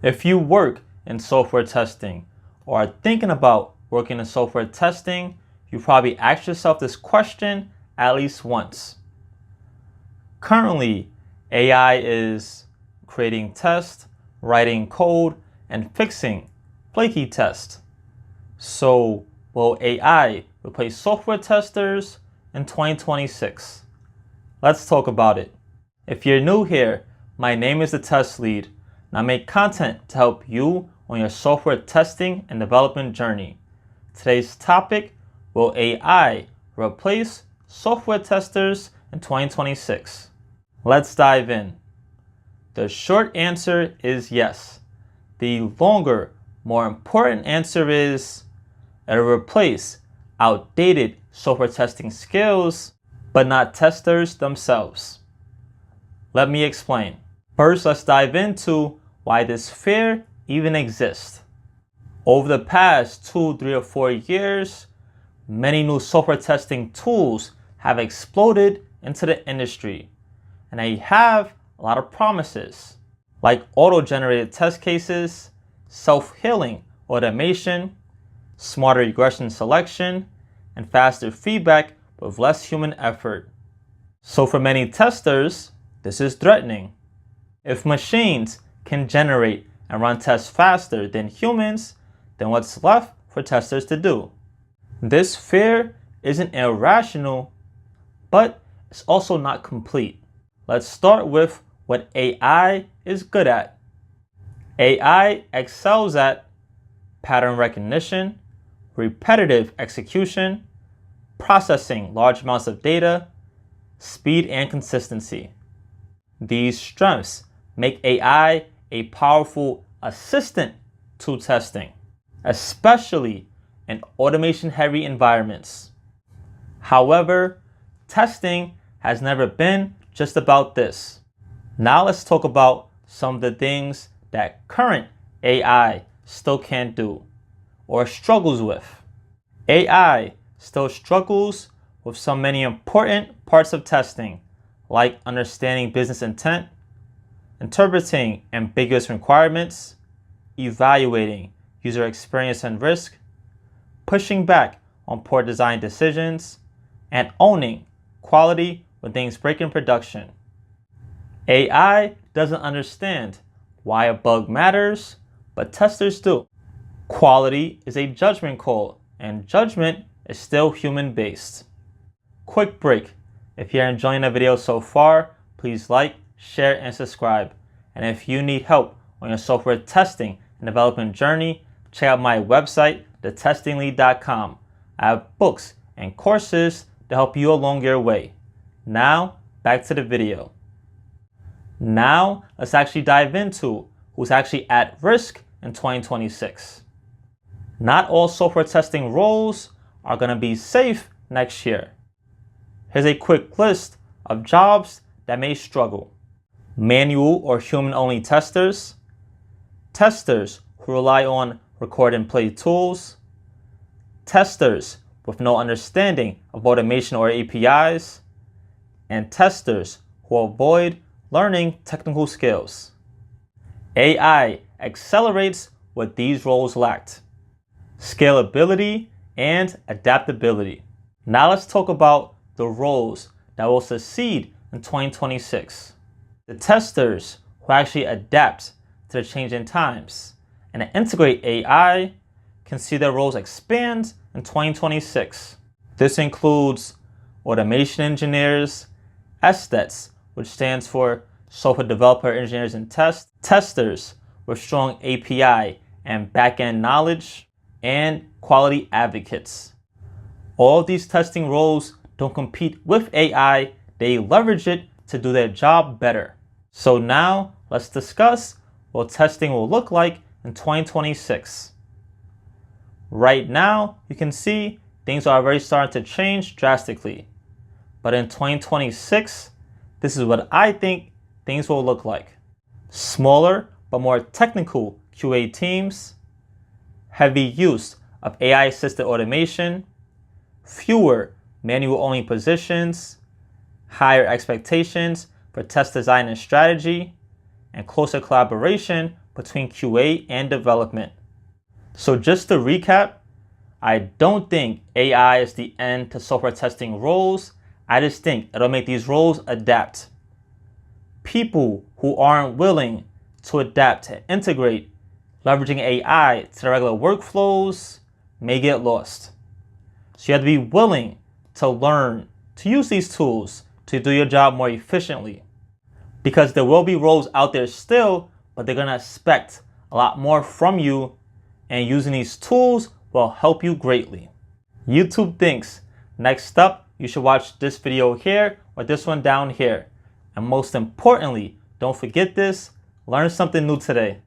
If you work in software testing or are thinking about working in software testing, you probably asked yourself this question at least once. Currently, AI is creating tests, writing code, and fixing flaky tests. So, will AI replace software testers in 2026? Let's talk about it. If you're new here, my name is the Test Lead, and I make content to help you on your software testing and development journey. Today's topic: will AI replace software testers in 2026? Let's dive in. The short answer is yes. The longer, more important answer is it'll replace outdated software testing skills, but not testers themselves. Let me explain. First, let's dive into why this fear even exists. Over the past 2, 3, or 4 years, many new software testing tools have exploded into the industry, and they have a lot of promises, like auto-generated test cases, self-healing automation, smarter regression selection, and faster feedback with less human effort. So for many testers, this is threatening. If machines can generate and run tests faster than humans, then what's left for testers to do? This fear isn't irrational, but it's also not complete. Let's start with what AI is good at. AI excels at pattern recognition, repetitive execution, processing large amounts of data, speed and consistency. These strengths make AI a powerful assistant to testing, especially in automation-heavy environments. However, testing has never been just about this. Now let's talk about some of the things that current AI still can't do or struggles with. AI still struggles with so many important parts of testing, like understanding business intent, interpreting ambiguous requirements, evaluating user experience and risk, pushing back on poor design decisions, and owning quality when things break in production. AI doesn't understand why a bug matters, but testers do. Quality is a judgment call, and judgment is still human-based. Quick break. If you're enjoying the video so far, please like, share, and subscribe. And if you need help on your software testing and development journey, check out my website, thetestinglead.com. I have books and courses to help you along your way. Now, back to the video. Now, let's actually dive into who's actually at risk in 2026. Not all software testing roles are going to be safe next year. Here's a quick list of jobs that may struggle. Manual or human-only testers, testers who rely on record and play tools, testers with no understanding of automation or APIs, and testers who avoid learning technical skills. AI accelerates what these roles lacked: scalability and adaptability. Now let's talk about the roles that will succeed in 2026. The testers who actually adapt to the changing times and integrate AI can see their roles expand in 2026. This includes automation engineers, SDETs, which stands for Software Developer Engineers and Testers with strong API and backend knowledge, and quality advocates. All of these testing roles don't compete with AI, they leverage it to do their job better. So now let's discuss what testing will look like in 2026. Right now, you can see things are already starting to change drastically. But in 2026, this is what I think things will look like. Smaller but more technical QA teams, heavy use of AI-assisted automation, fewer manual-only positions, higher expectations for test design and strategy, and closer collaboration between QA and development. So just to recap, I don't think AI is the end to software testing roles. I just think it'll make these roles adapt. People who aren't willing to adapt and integrate leveraging AI to their regular workflows may get lost. So you have to be willing to learn to use these tools to do your job more efficiently. Because there will be roles out there still, but they're going to expect a lot more from you, and using these tools will help you greatly. YouTube thinks next up, you should watch this video here or this one down here. And most importantly, don't forget this, learn something new today.